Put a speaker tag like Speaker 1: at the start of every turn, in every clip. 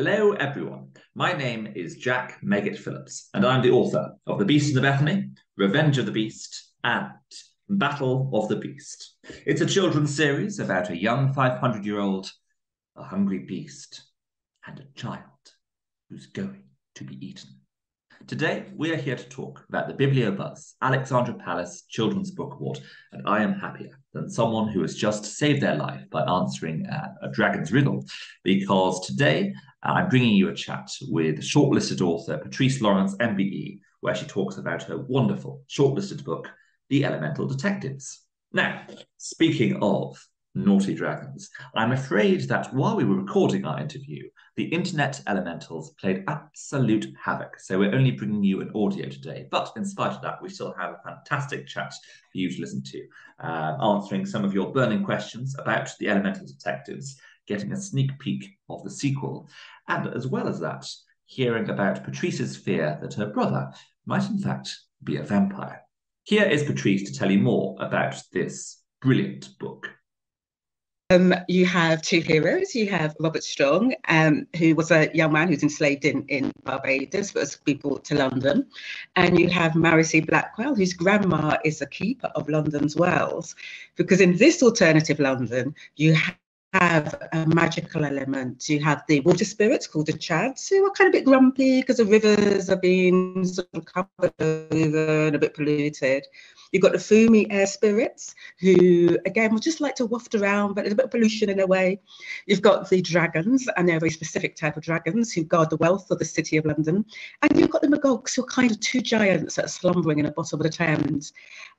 Speaker 1: Hello, everyone. My name is Jack Meggitt Phillips, and I'm the author of The Beast of Bethany, Revenge of the Beast, and Battle of the Beast. It's a children's series about a young 500-year-old, a hungry beast, and a child who's going to be eaten. Today, we are here to talk about the Biblio-buzz, Alexandra Palace Children's Book Award, and I am happier than someone who has just saved their life by answering a dragon's riddle, because today I'm bringing you a chat with shortlisted author Patrice Lawrence, MBE, where she talks about her wonderful shortlisted book, The Elemental Detectives. Now, speaking of naughty dragons, I'm afraid that while we were recording our interview, the internet elementals played absolute havoc. So we're only bringing you an audio today. But in spite of that, we still have a fantastic chat for you to listen to, answering some of your burning questions about the Elemental Detectives, getting a sneak peek of the sequel, and as well as that, hearing about Patrice's fear that her brother might in fact be a vampire. Here is Patrice to tell you more about this brilliant book.
Speaker 2: You have two heroes. You have Robert Strong, who was a young man who's enslaved in Barbados, but was brought to London. And you have Maricy Blackwell, whose grandma is a keeper of London's wells. Because in this alternative London, you have a magical element. You have the water spirits called the Chads, who are kind of a bit grumpy because the rivers have been sort of covered over and a bit polluted. You've got the Fumi air spirits, who, again, would just like to waft around, but there's a bit of pollution in a way. You've got the dragons, and they're a very specific type of dragons who guard the wealth of the City of London. And you've got the Magogs, who are kind of two giants that are slumbering in the bottom of the Thames.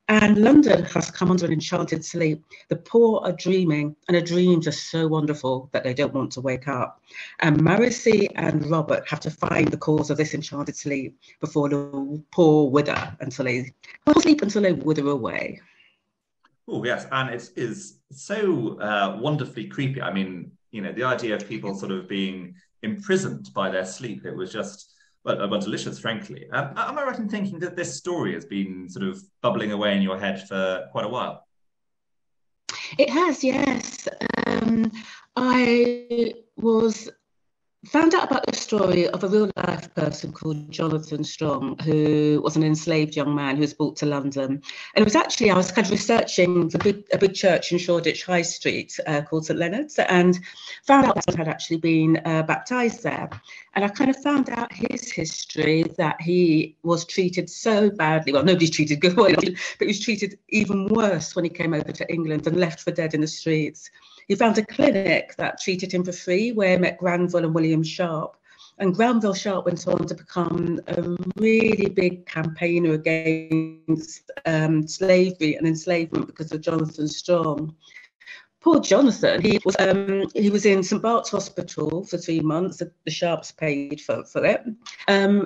Speaker 2: And London has come under an enchanted sleep. The poor are dreaming, and their dreams are so wonderful that they don't want to wake up. And Maricy and Robert have to find the cause of this enchanted sleep before the poor wither until they wither away.
Speaker 1: Oh, yes, and it is so wonderfully creepy. I mean, you know, the idea of people sort of being imprisoned by their sleep, it was just, well, delicious, frankly. Am I right in thinking that this story has been sort of bubbling away in your head for quite a while?
Speaker 2: It has, yes. I found out about the story of a real life person called Jonathan Strong, who was an enslaved young man who was brought to London. And it was actually, I was kind of researching a big church in Shoreditch High Street called St Leonard's, and found out that he had actually been baptised there. And I kind of found out his history, that he was treated so badly. Well, nobody's treated good, but he was treated even worse when he came over to England and left for dead in the streets. He found a clinic that treated him for free, where he met Granville and William Sharp. And Granville Sharp went on to become a really big campaigner against slavery and enslavement because of Jonathan Strong. Poor Jonathan, he was in St Bart's Hospital for 3 months. The Sharps paid for it.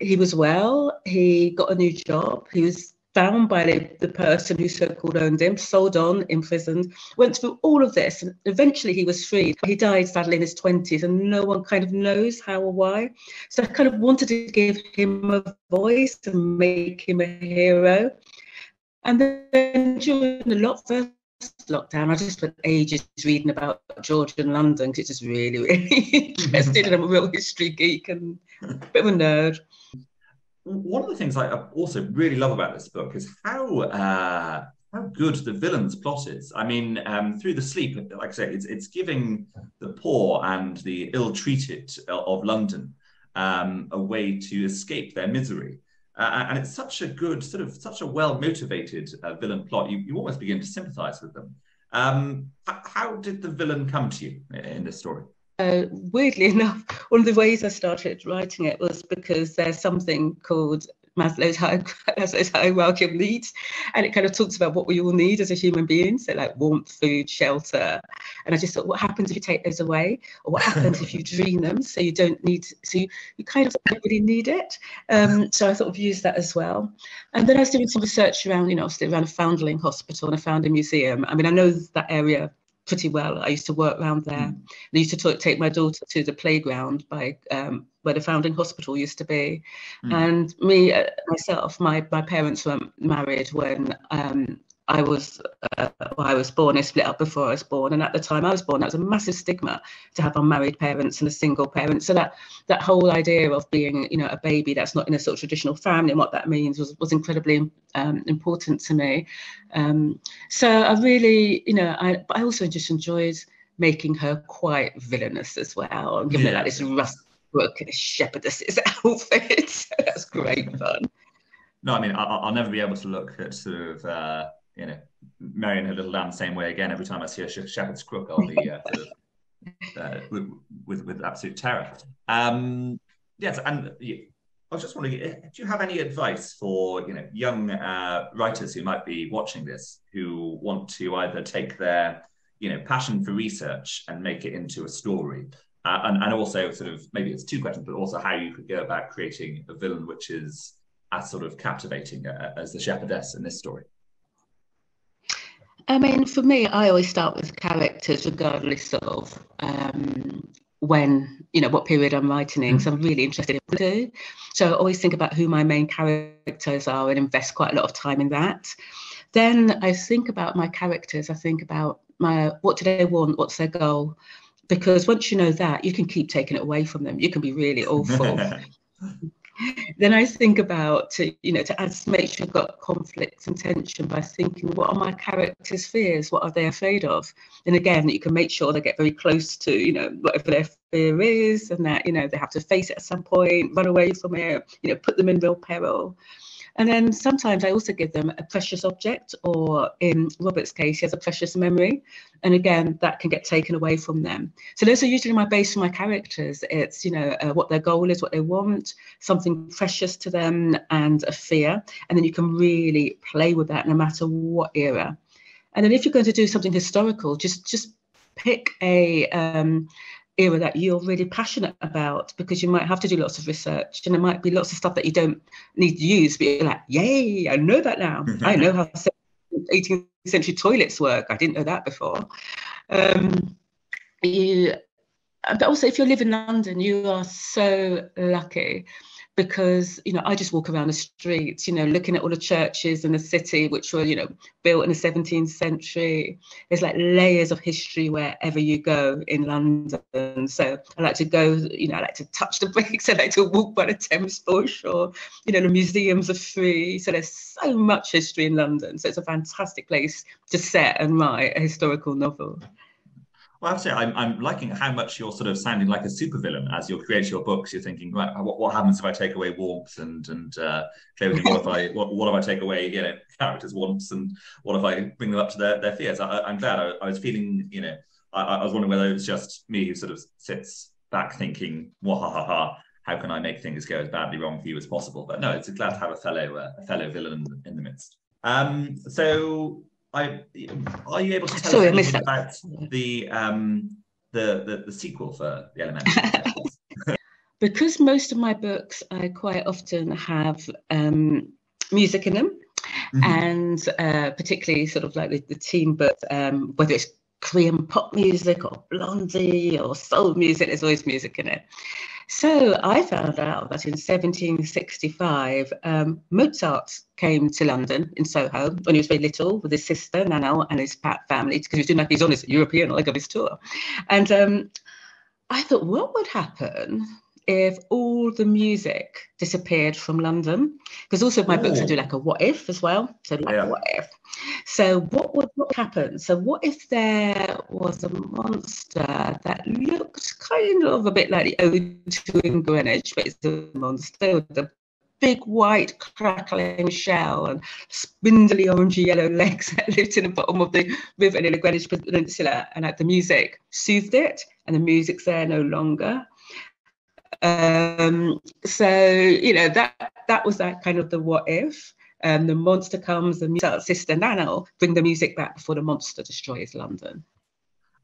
Speaker 2: He was well. He got a new job. He was found by the person who so-called owned him, sold on, imprisoned, went through all of this, and eventually he was freed. He died sadly in his 20s, and no one kind of knows how or why. So I kind of wanted to give him a voice and make him a hero. And then during the first lockdown, I just spent ages reading about Georgian London, because it's just really, really interesting, and I'm a real history geek and a bit of a nerd.
Speaker 1: One of the things I also really love about this book is how good the villain's plot is. I mean, through the sleep, like I say, it's giving the poor and the ill-treated of London a way to escape their misery. And it's such a good, such a well-motivated villain plot. You almost begin to sympathize with them. How did the villain come to you in this story?
Speaker 2: Weirdly enough, one of the ways I started writing it was because there's something called Maslow's hierarchy of needs, and it kind of talks about what we all need as a human being, so like warmth, food, shelter. And I just thought, what happens if you take those away, or what happens if you dream them, so you don't need, so you kind of don't really need it. So I sort of used that as well. And then I was doing some research around, around a foundling hospital and a foundling museum. I mean, I know that area pretty well. I used to work around there. I used to take my daughter to the playground by where the founding hospital used to be. And myself, my parents weren't married when I was I was born. They split up before I was born, and at the time I was born, that was a massive stigma to have unmarried parents and a single parent. So that whole idea of being, you know, a baby that's not in a sort of traditional family and what that means was incredibly important to me. So I really, you know, but I also just enjoyed making her quite villainous as well, and giving her like this rusty book and a shepherdess's outfit. That's great fun.
Speaker 1: No, I mean, I'll never be able to look at sort of, you know, Mary and her little lamb the same way again. Every time I see a shepherd's crook, I'll be sort of with absolute terror. Yes, and I was just wondering, do you have any advice for, you know, young writers who might be watching this, who want to either take their, you know, passion for research and make it into a story, and also sort of, maybe it's two questions, but also how you could go about creating a villain which is as sort of captivating as the shepherdess in this story?
Speaker 2: I mean, for me, I always start with characters, regardless of when, you know, what period I'm writing in. So I'm really interested in what I do. So I always think about who my main characters are and invest quite a lot of time in that. Then I think about my characters. I think about what do they want? What's their goal? Because once you know that, you can keep taking it away from them. You can be really awful. Then I think about, you know, to make sure you've got conflict and tension by thinking, what are my characters' fears? What are they afraid of? And again, you can make sure they get very close to, you know, whatever their fear is, and that, you know, they have to face it at some point, run away from it, you know, put them in real peril. And then sometimes I also give them a precious object, or in Robert's case, he has a precious memory. And again, that can get taken away from them. So those are usually my base for my characters. It's, you know, what their goal is, what they want, something precious to them, and a fear. And then you can really play with that no matter what era. And then if you're going to do something historical, just pick a era that you're really passionate about, because you might have to do lots of research, and there might be lots of stuff that you don't need to use, but you're like, yay, I know that now. I know how 18th century toilets work. I didn't know that before. But also, if you live in London, you are so lucky, because, you know, I just walk around the streets, you know, looking at all the churches in the city, which were, you know, built in the 17th century. There's like layers of history wherever you go in London. So I like to go, you know, I like to touch the bricks. I like to walk by the Thames foreshore. You know, the museums are free. So there's so much history in London. So it's a fantastic place to set and write a historical novel.
Speaker 1: Well, I have to say, I'm liking how much you're sort of sounding like a supervillain as you create your books. You're thinking, right, what happens if I take away warmth and clothing? What if I take away, you know, characters' wants, and what if I bring them up to their fears? I'm glad. I was feeling, you know, I was wondering whether it was just me who sort of sits back thinking, ha, how can I make things go as badly wrong for you as possible? But no, it's glad to have a fellow villain in the midst. So. Are you able to tell us anything about the sequel for The Elementary?
Speaker 2: Because most of my books, I quite often have music in them, and particularly sort of like the teen book, whether it's Korean pop music or Blondie or soul music, there's always music in it. So I found out that in 1765, Mozart came to London in Soho when he was very little with his sister, Nana, and his family, because he was doing like, he's on his European leg of his tour. And I thought, what would happen if all the music disappeared from London? Because also my books, I do like a what if as well. So like what if? So what would happen? So what if there was a monster that looked kind of a bit like the O2 in Greenwich, but it's a monster with a big white crackling shell and spindly orangey yellow legs that lived in the bottom of the river in the Greenwich Peninsula, and like the music soothed it, and the music's there no longer. So, you know, that was that kind of the what if. The monster comes, the sister Nana bring the music back before the monster destroys London.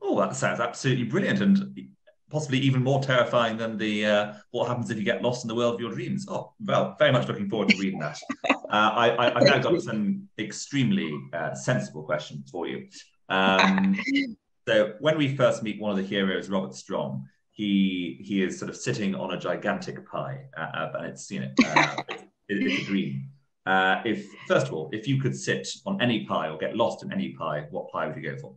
Speaker 1: Oh, that sounds absolutely brilliant, and possibly even more terrifying than the what happens if you get lost in the world of your dreams. Oh, well, very much looking forward to reading that. I've now got some extremely sensible questions for you. So when we first meet one of the heroes, Robert Strong, he is sort of sitting on a gigantic pie, and it's, you know, it's a dream. If first of all, if you could sit on any pie or get lost in any pie, what pie would you go for?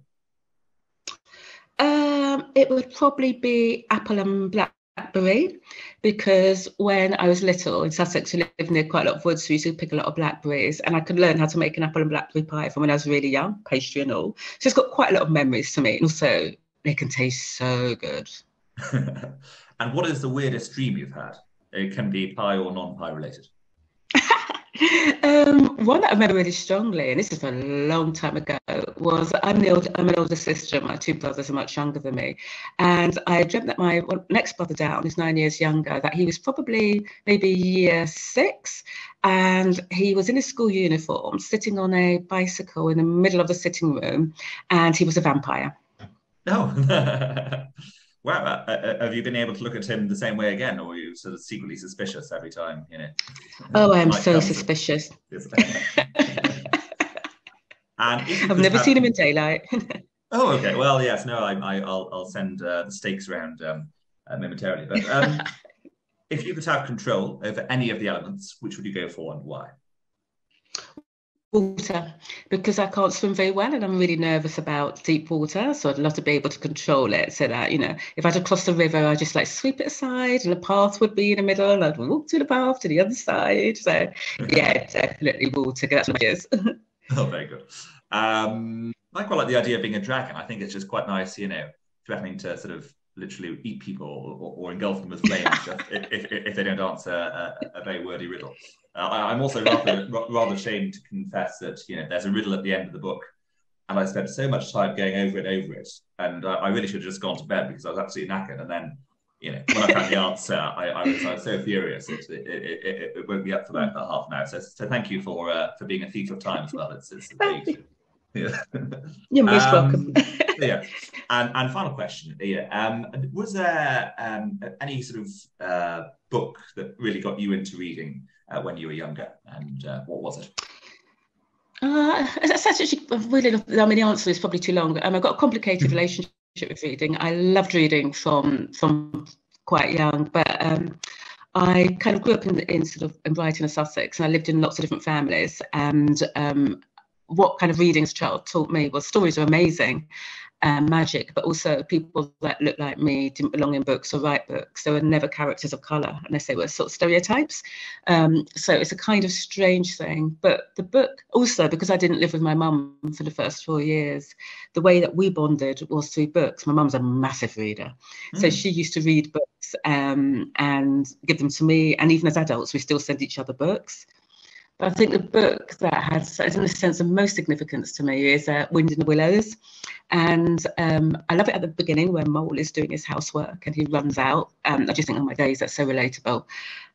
Speaker 2: It would probably be apple and blackberry, because when I was little in Sussex, we lived near quite a lot of woods, so we used to pick a lot of blackberries, and I could learn how to make an apple and blackberry pie from when I was really young, pastry and all. So it's got quite a lot of memories to me, and also they can taste so good.
Speaker 1: And what is the weirdest dream you've had? It can be pie or non-pie related.
Speaker 2: One that I remember really strongly, and this is a long time ago, was I'm an older sister. My two brothers are much younger than me, and I dreamt that my next brother down, who's 9 years younger, that he was probably maybe year six, and he was in his school uniform, sitting on a bicycle in the middle of the sitting room, and he was a vampire.
Speaker 1: No. Wow. Have you been able to look at him the same way again, or are you sort of secretly suspicious every time,
Speaker 2: Oh, I am
Speaker 1: night
Speaker 2: so
Speaker 1: comes?
Speaker 2: suspicious.
Speaker 1: And if you
Speaker 2: I've
Speaker 1: could
Speaker 2: never
Speaker 1: have...
Speaker 2: seen him in daylight.
Speaker 1: Oh, okay. Well, yes. No, I'll send the stakes around momentarily. But if you could have control over any of the elements, which would you go for and why?
Speaker 2: Water, because I can't swim very well and I'm really nervous about deep water, so I'd love to be able to control it, so that, if I had to cross the river, I'd just like sweep it aside and a path would be in the middle and I'd walk to the path to the other side. So yeah, definitely water. That's what it is.
Speaker 1: Oh, very good. I quite like the idea of being a dragon. I think it's just quite nice, threatening to sort of literally eat people or engulf them with flames if they don't answer a very wordy riddle. I'm also rather ashamed to confess that there's a riddle at the end of the book, and I spent so much time going over it, and I really should have just gone to bed because I was absolutely knackered. And then when I found the answer, I was so furious. It woke me up for about half an hour. So thank you for being a thief of time as well. It's very, yeah.
Speaker 2: You're most welcome.
Speaker 1: Yeah. And final question. Yeah. Was there any sort of book that really got you into reading when you were younger, and what was it?
Speaker 2: That's actually really. I mean, the answer is probably too long. I've got a complicated relationship with reading. I loved reading from quite young, but I kind of grew up in sort of in Brighton and Sussex, and I lived in lots of different families. And what kind of reading as a child taught me was stories are amazing. Magic, but also people that looked like me didn't belong in books or write books. There were never characters of colour unless they were sort of stereotypes. So it's a kind of strange thing. But the book also, because I didn't live with my mum for the first 4 years, the way that we bonded was through books. My mum's a massive reader. So she used to read books and give them to me. And even as adults, we still send each other books. But I think the book that has, in a sense, the most significance to me is Wind in the Willows. And I love it at the beginning when Mole is doing his housework and he runs out. I just think, oh my days, that's so relatable.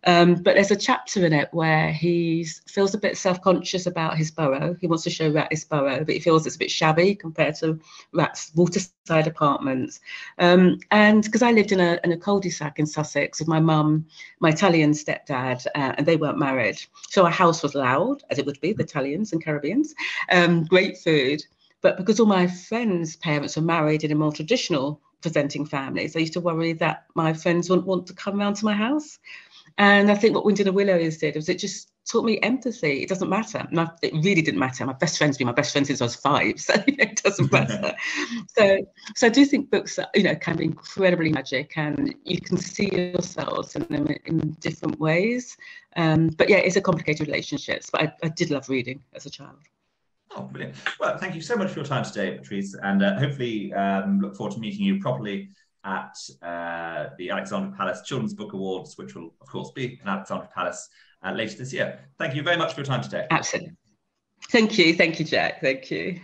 Speaker 2: But there's a chapter in it where he feels a bit self-conscious about his burrow. He wants to show Rat his burrow, but he feels it's a bit shabby compared to Rat's waterside apartments. And because I lived in a cul-de-sac in Sussex with my mum, my Italian stepdad, and they weren't married. So our house was loud, as it would be, the Italians and Caribbeans, great food. But because all my friends' parents were married in a more traditional presenting families, I used to worry that my friends wouldn't want to come round to my house. And I think what Wind in the Willows did was it just taught me empathy. It doesn't matter. It really didn't matter. My best friend's been my best friend since I was 5, so it doesn't matter. So I do think books, can be incredibly magic, and you can see yourselves in them in different ways. But yeah, it's a complicated relationship. But I did love reading as a child.
Speaker 1: Oh, brilliant. Well, thank you so much for your time today, Patrice, and hopefully look forward to meeting you properly at the Alexandra Palace Children's Book Awards, which will, of course, be in Alexandra Palace later this year. Thank you very much for your time today.
Speaker 2: Absolutely. Thank you, Jack. Thank you.